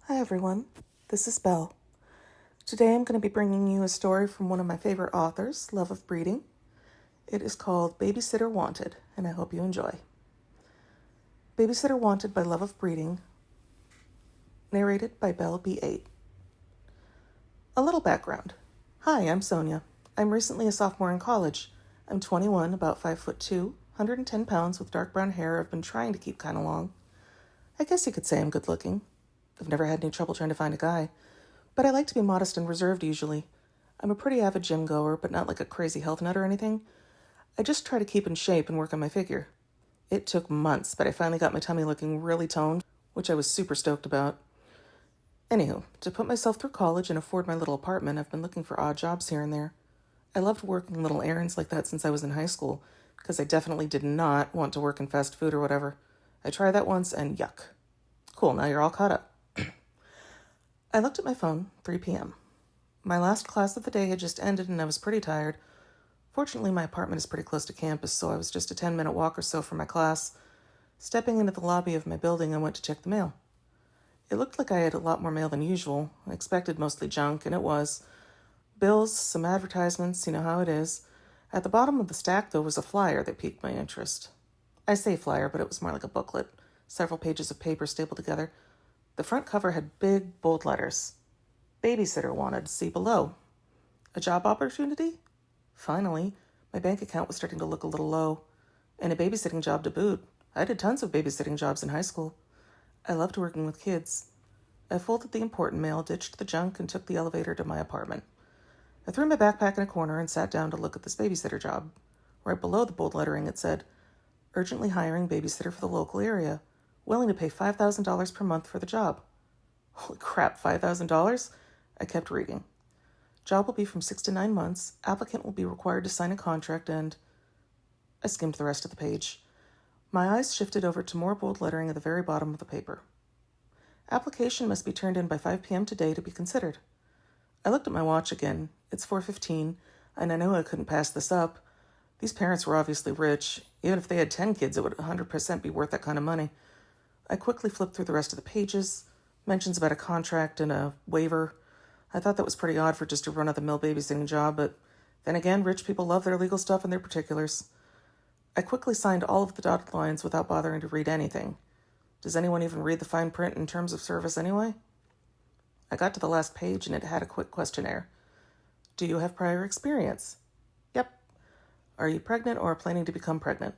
Hi everyone, this is Belle. Today I'm going to be bringing you a story from one of my favorite authors, Love of Breeding. It is called Babysitter Wanted, and I hope you enjoy. Babysitter Wanted by Love of Breeding, narrated by Belle B8. A little background. Hi, I'm Sonia. I'm recently a sophomore in college. I'm 21, about 5'2", 110 pounds with dark brown hair I've been trying to keep kind of long. I guess you could say I'm good looking. I've never had any trouble trying to find a guy, but I like to be modest and reserved usually. I'm a pretty avid gym goer, but not like a crazy health nut or anything. I just try to keep in shape and work on my figure. It took months, but I finally got my tummy looking really toned, which I was super stoked about. Anywho, to put myself through college and afford my little apartment, I've been looking for odd jobs here and there. I loved working little errands like that since I was in high school, because I definitely did not want to work in fast food or whatever. I tried that once and yuck. Cool, now you're all caught up. I looked at my phone, 3 p.m. My last class of the day had just ended and I was pretty tired. Fortunately, my apartment is pretty close to campus, so I was just a 10-minute walk or so from my class. Stepping into the lobby of my building, I went to check the mail. It looked like I had a lot more mail than usual. I expected mostly junk, and it was. Bills, some advertisements, you know how it is. At the bottom of the stack, though, was a flyer that piqued my interest. I say flyer, but it was more like a booklet, several pages of paper stapled together. The front cover had big, bold letters. Babysitter wanted, see below. A job opportunity? Finally. My bank account was starting to look a little low. And a babysitting job to boot. I did tons of babysitting jobs in high school. I loved working with kids. I folded the important mail, ditched the junk, and took the elevator to my apartment. I threw my backpack in a corner and sat down to look at this babysitter job. Right below the bold lettering it said, urgently hiring babysitter for the local area. Willing to pay $5,000 per month for the job. Holy crap, $5,000? I kept reading. Job will be from 6 to 9 months. Applicant will be required to sign a contract and... I skimmed the rest of the page. My eyes shifted over to more bold lettering at the very bottom of the paper. Application must be turned in by 5 p.m. today to be considered. I looked at my watch again. It's 4:15, and I knew I couldn't pass this up. These parents were obviously rich. Even if they had 10 kids, it would 100% be worth that kind of money. I quickly flipped through the rest of the pages, mentions about a contract and a waiver. I thought that was pretty odd for just a run-of-the-mill babysitting job, but then again, rich people love their legal stuff and their particulars. I quickly signed all of the dotted lines without bothering to read anything. Does anyone even read the fine print in terms of service anyway? I got to the last page and it had a quick questionnaire. Do you have prior experience? Yep. Are you pregnant or planning to become pregnant?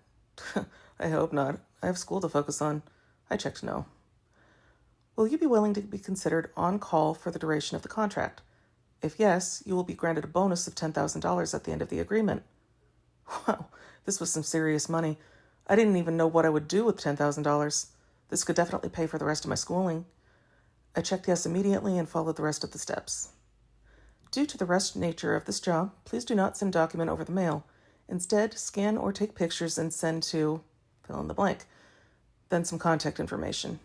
I hope not. I have school to focus on. I checked no. Will you be willing to be considered on call for the duration of the contract? If yes, you will be granted a bonus of $10,000 at the end of the agreement. Wow, this was some serious money. I didn't even know what I would do with $10,000. This could definitely pay for the rest of my schooling. I checked yes immediately and followed the rest of the steps. Due to the rush nature of this job, please do not send document over the mail. Instead, scan or take pictures and send to fill in the blank. Then some contact information.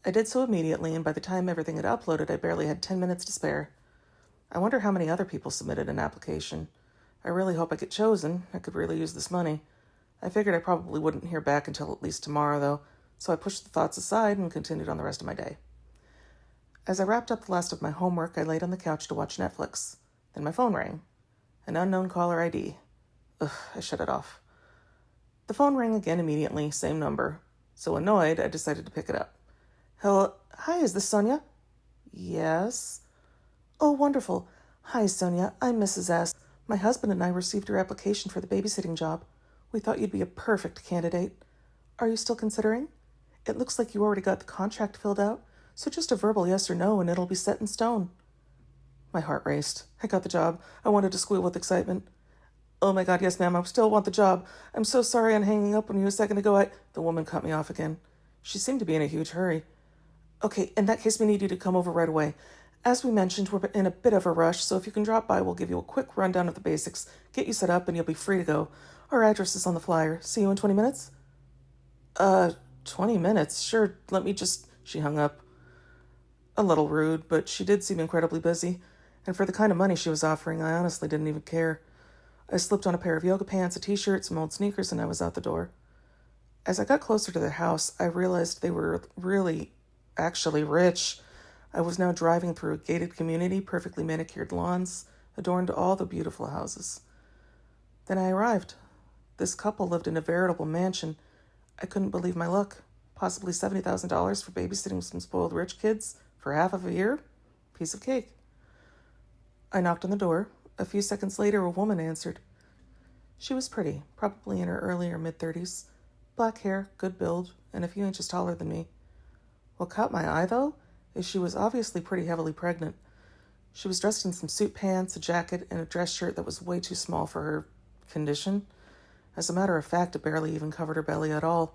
I did so immediately, and by the time everything had uploaded, I barely had 10 minutes to spare. I wonder how many other people submitted an application. I really hope I get chosen. I could really use this money. I figured I probably wouldn't hear back until at least tomorrow, though, so I pushed the thoughts aside and continued on the rest of my day. As I wrapped up the last of my homework, I laid on the couch to watch Netflix. Then my phone rang. An unknown caller ID. I shut it off. The phone rang again immediately, same number. So annoyed, I decided to pick it up. Hello? Hi, is this Sonia? Yes. Oh, wonderful. Hi, Sonia. I'm Mrs. S. My husband and I received your application for the babysitting job. We thought you'd be a perfect candidate. Are you still considering? It looks like you already got the contract filled out, so just a verbal yes or no and it'll be set in stone. My heart raced. I got the job. I wanted to squeal with excitement. Oh my God, yes, ma'am, I still want the job. I'm so sorry I'm hanging up on you a second ago. The woman cut me off again. She seemed to be in a huge hurry. Okay, in that case, we need you to come over right away. As we mentioned, we're in a bit of a rush, so if you can drop by, we'll give you a quick rundown of the basics, get you set up, and you'll be free to go. Our address is on the flyer. See you in 20 minutes? 20 minutes? Sure, let me just... She hung up. A little rude, but she did seem incredibly busy, and for the kind of money she was offering, I honestly didn't even care. I slipped on a pair of yoga pants, a t-shirt, some old sneakers, and I was out the door. As I got closer to their house, I realized they were really, actually rich. I was now driving through a gated community, perfectly manicured lawns, adorned all the beautiful houses. Then I arrived. This couple lived in a veritable mansion. I couldn't believe my luck. Possibly $70,000 for babysitting some spoiled rich kids for half of a year? Piece of cake. I knocked on the door. A few seconds later, a woman answered. She was pretty, probably in her early or mid-30s. Black hair, good build, and a few inches taller than me. What caught my eye, though, is she was obviously pretty heavily pregnant. She was dressed in some suit pants, a jacket, and a dress shirt that was way too small for her condition. As a matter of fact, it barely even covered her belly at all.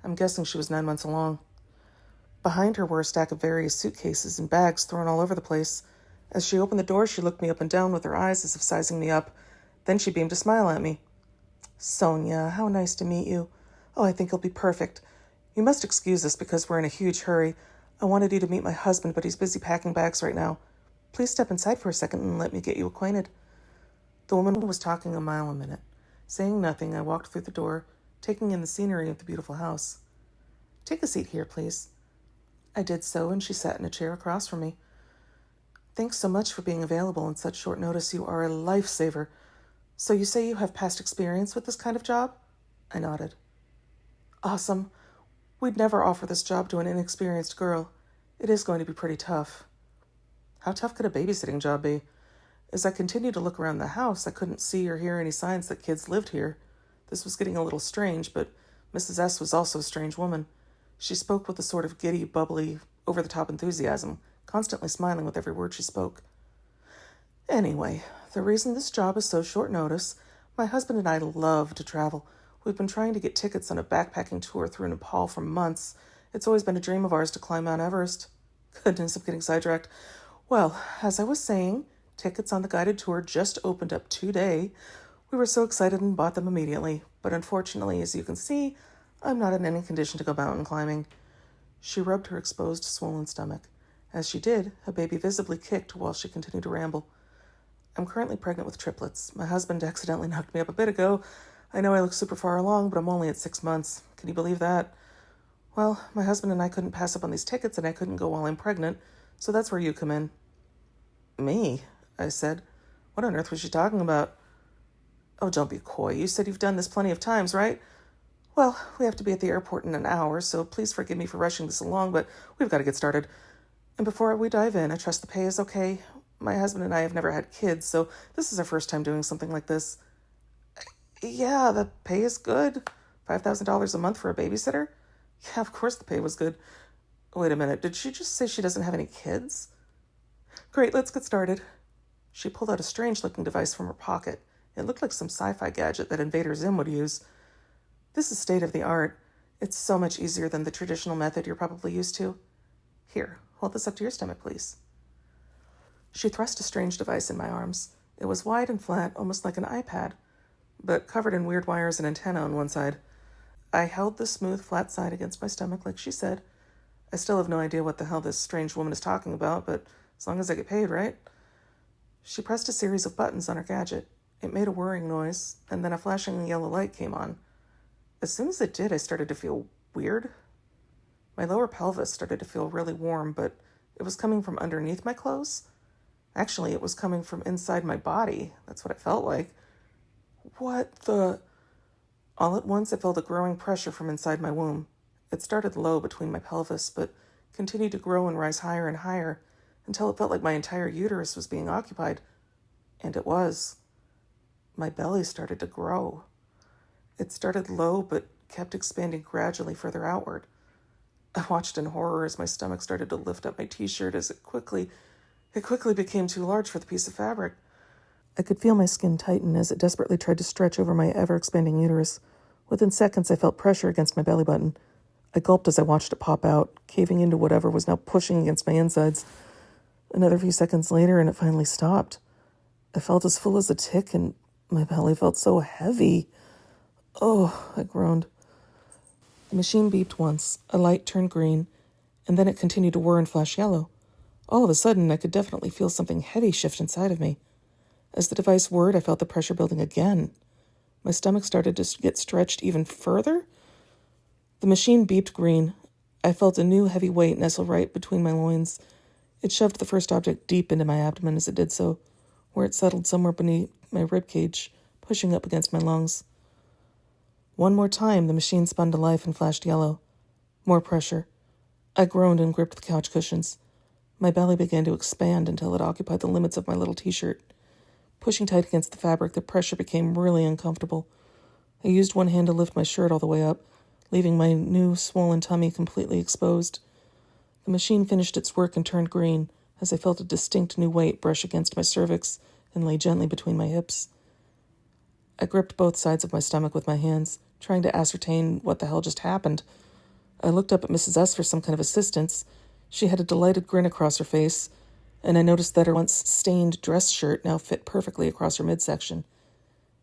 I'm guessing she was 9 months along. Behind her were a stack of various suitcases and bags thrown all over the place. As she opened the door, she looked me up and down with her eyes as if sizing me up. Then she beamed a smile at me. "Sonia, how nice to meet you. Oh, I think you'll be perfect. You must excuse us because we're in a huge hurry. I wanted you to meet my husband, but he's busy packing bags right now. Please step inside for a second and let me get you acquainted." The woman was talking a mile a minute. Saying nothing, I walked through the door, taking in the scenery of the beautiful house. "Take a seat here, please." I did so, and she sat in a chair across from me. "Thanks so much for being available on such short notice. You are a lifesaver. So you say you have past experience with this kind of job?" I nodded. "Awesome. We'd never offer this job to an inexperienced girl. It is going to be pretty tough." How tough could a babysitting job be? As I continued to look around the house, I couldn't see or hear any signs that kids lived here. This was getting a little strange, but Mrs. S. was also a strange woman. She spoke with a sort of giddy, bubbly, over-the-top enthusiasm, constantly smiling with every word she spoke. Anyway, the reason this job is so short notice, my husband and I love to travel. We've been trying to get tickets on a backpacking tour through Nepal for months. It's always been a dream of ours to climb Mount Everest. Goodness, I'm getting sidetracked. Well, as I was saying, tickets on the guided tour just opened up today. We were so excited and bought them immediately, but unfortunately, as you can see, I'm not in any condition to go mountain climbing. She rubbed her exposed, swollen stomach. As she did, a baby visibly kicked while she continued to ramble. "I'm currently pregnant with triplets. My husband accidentally knocked me up a bit ago. I know I look super far along, but I'm only at 6 months. Can you believe that? Well, my husband and I couldn't pass up on these tickets, and I couldn't go while I'm pregnant, so that's where you come in." "Me?" I said. What on earth was she talking about? "Oh, don't be coy. You said you've done this plenty of times, right?" "Well, we have to be at the airport in an hour, so please forgive me for rushing this along, but we've got to get started. And before we dive in, I trust the pay is okay. My husband and I have never had kids, so this is our first time doing something like this." "Yeah, the pay is good. $5,000 a month for a babysitter?" "Yeah, of course the pay was good. Wait a minute, did she just say she doesn't have any kids?" "Great, let's get started." She pulled out a strange-looking device from her pocket. It looked like some sci-fi gadget that Invader Zim would use. "This is state-of-the-art. It's so much easier than the traditional method you're probably used to. Here, hold this up to your stomach, please." She thrust a strange device in my arms. It was wide and flat, almost like an iPad, but covered in weird wires and antenna on one side. I held the smooth, flat side against my stomach, like she said. I still have no idea what the hell this strange woman is talking about, but as long as I get paid, right? She pressed a series of buttons on her gadget. It made a whirring noise, and then a flashing yellow light came on. As soon as it did, I started to feel weird. My lower pelvis started to feel really warm, but it was coming from underneath my clothes. Actually, it was coming from inside my body. That's what it felt like. What the... All at once, I felt a growing pressure from inside my womb. It started low between my pelvis, but continued to grow and rise higher and higher until it felt like my entire uterus was being occupied. And it was. My belly started to grow. It started low, but kept expanding gradually further outward. I watched in horror as my stomach started to lift up my t-shirt as it quickly became too large for the piece of fabric. I could feel my skin tighten as it desperately tried to stretch over my ever-expanding uterus. Within seconds, I felt pressure against my belly button. I gulped as I watched it pop out, caving into whatever was now pushing against my insides. Another few seconds later, and it finally stopped. I felt as full as a tick, and my belly felt so heavy. "Oh," I groaned. The machine beeped once, a light turned green, and then it continued to whir and flash yellow. All of a sudden, I could definitely feel something heavy shift inside of me. As the device whirred, I felt the pressure building again. My stomach started to get stretched even further. The machine beeped green. I felt a new heavy weight nestle right between my loins. It shoved the first object deep into my abdomen as it did so, where it settled somewhere beneath my ribcage, pushing up against my lungs. One more time, the machine spun to life and flashed yellow. More pressure. I groaned and gripped the couch cushions. My belly began to expand until it occupied the limits of my little t-shirt. Pushing tight against the fabric, the pressure became really uncomfortable. I used one hand to lift my shirt all the way up, leaving my new swollen tummy completely exposed. The machine finished its work and turned green as I felt a distinct new weight brush against my cervix and lay gently between my hips. I gripped both sides of my stomach with my hands, trying to ascertain what the hell just happened. I looked up at Mrs. S for some kind of assistance. She had a delighted grin across her face, and I noticed that her once stained dress shirt now fit perfectly across her midsection.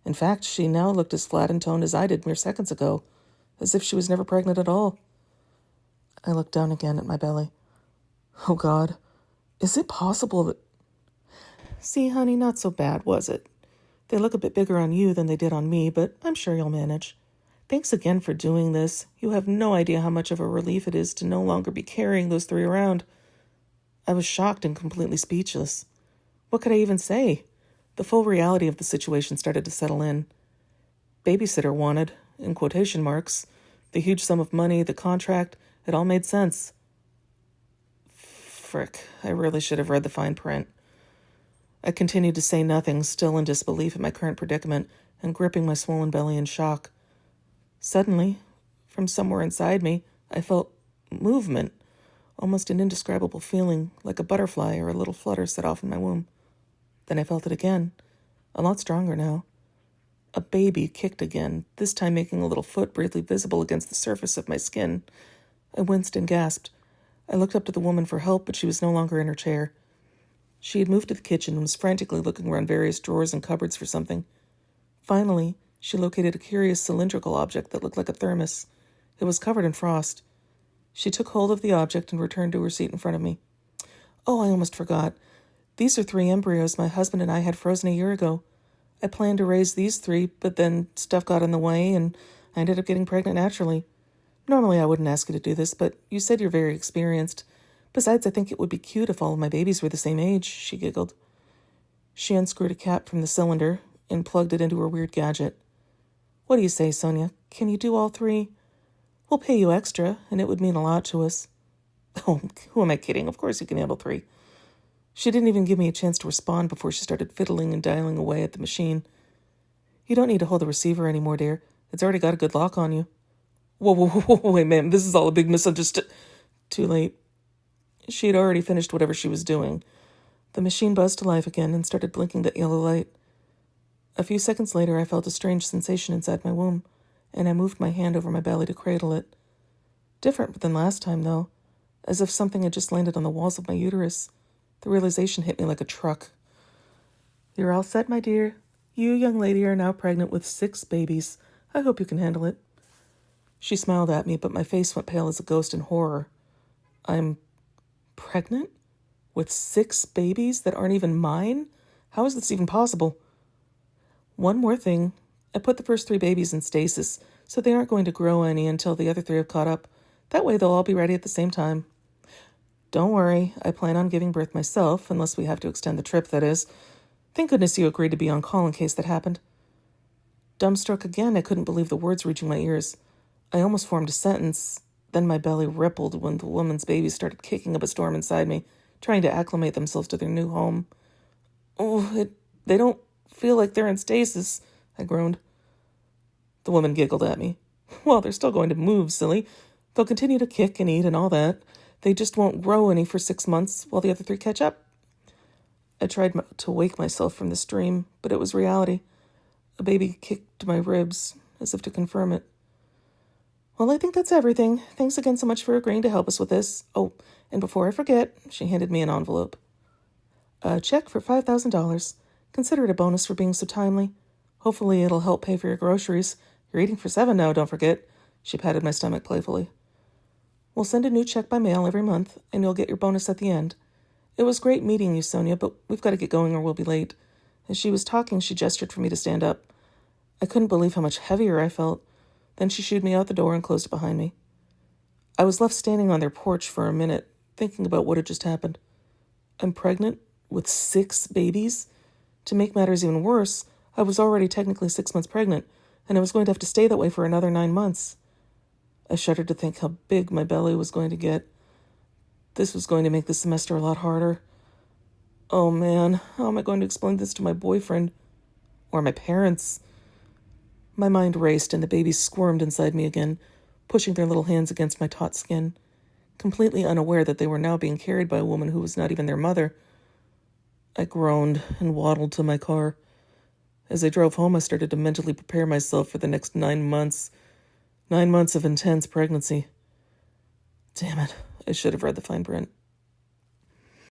In fact, she now looked as flat and toned as I did mere seconds ago, as if she was never pregnant at all. I looked down again at my belly. Oh, God, is it possible that... See, honey, not so bad, was it? They look a bit bigger on you than they did on me, but I'm sure you'll manage. Thanks again for doing this. You have no idea how much of a relief it is to no longer be carrying those three around. I was shocked and completely speechless. What could I even say? The full reality of the situation started to settle in. Babysitter wanted, in quotation marks, the huge sum of money, the contract, it all made sense. Frick, I really should have read the fine print. I continued to say nothing, still in disbelief at my current predicament and gripping my swollen belly in shock. Suddenly, from somewhere inside me, I felt movement, almost an indescribable feeling, like a butterfly or a little flutter set off in my womb. Then I felt it again, a lot stronger now. A baby kicked again, this time making a little foot briefly visible against the surface of my skin. I winced and gasped. I looked up to the woman for help, but she was no longer in her chair. She had moved to the kitchen and was frantically looking around various drawers and cupboards for something. Finally, she located a curious cylindrical object that looked like a thermos. It was covered in frost. She took hold of the object and returned to her seat in front of me. Oh, I almost forgot. These are 3 embryos my husband and I had frozen a year ago. I planned to raise these 3, but then stuff got in the way and I ended up getting pregnant naturally. Normally I wouldn't ask you to do this, but you said you're very experienced. Besides, I think it would be cute if all of my babies were the same age, she giggled. She unscrewed a cap from the cylinder and plugged it into her weird gadget. What do you say, Sonia? Can you do all 3? We'll pay you extra, and it would mean a lot to us. Oh, who am I kidding? Of course you can handle 3. She didn't even give me a chance to respond before she started fiddling and dialing away at the machine. You don't need to hold the receiver anymore, dear. It's already got a good lock on you. Whoa, wait, ma'am. This is all a big misunderstanding. Too late. She had already finished whatever she was doing. The machine buzzed to life again and started blinking that yellow light. A few seconds later, I felt a strange sensation inside my womb, and I moved my hand over my belly to cradle it. Different than last time, though, as if something had just landed on the walls of my uterus. The realization hit me like a truck. You're all set, my dear. You, young lady, are now pregnant with 6 babies. I hope you can handle it. She smiled at me, but my face went pale as a ghost in horror. I'm pregnant? With 6 babies that aren't even mine? How is this even possible? One more thing. I put the first 3 babies in stasis, so they aren't going to grow any until the other 3 have caught up. That way they'll all be ready at the same time. Don't worry, I plan on giving birth myself, unless we have to extend the trip, that is. Thank goodness you agreed to be on call in case that happened. Dumbstruck again, I couldn't believe the words reaching my ears. I almost formed a sentence. Then my belly rippled when the woman's babies started kicking up a storm inside me, trying to acclimate themselves to their new home. Oh, they don't feel like they're in stasis, I groaned. The woman giggled at me. Well, they're still going to move, silly. They'll continue to kick and eat and all that. They just won't grow any for 6 months while the other 3 catch up. I tried to wake myself from this dream, but it was reality. A baby kicked my ribs, as if to confirm it. Well, I think that's everything. Thanks again so much for agreeing to help us with this. Oh, and before I forget, she handed me an envelope. A check for $5,000. Consider it a bonus for being so timely. Hopefully it'll help pay for your groceries. You're eating for 7 now, don't forget. She patted my stomach playfully. We'll send a new check by mail every month, and you'll get your bonus at the end. It was great meeting you, Sonia, but we've got to get going or we'll be late. As she was talking, she gestured for me to stand up. I couldn't believe how much heavier I felt. Then she shooed me out the door and closed it behind me. I was left standing on their porch for a minute, thinking about what had just happened. I'm pregnant with 6 babies? To make matters even worse, I was already technically 6 months pregnant, and I was going to have to stay that way for another 9 months. I shuddered to think how big my belly was going to get. This was going to make the semester a lot harder. Oh man, how am I going to explain this to my boyfriend? Or my parents? My mind raced and the babies squirmed inside me again, pushing their little hands against my taut skin, completely unaware that they were now being carried by a woman who was not even their mother. I groaned and waddled to my car. As I drove home, I started to mentally prepare myself for the next 9 months. 9 months of intense pregnancy. Damn it, I should have read the fine print.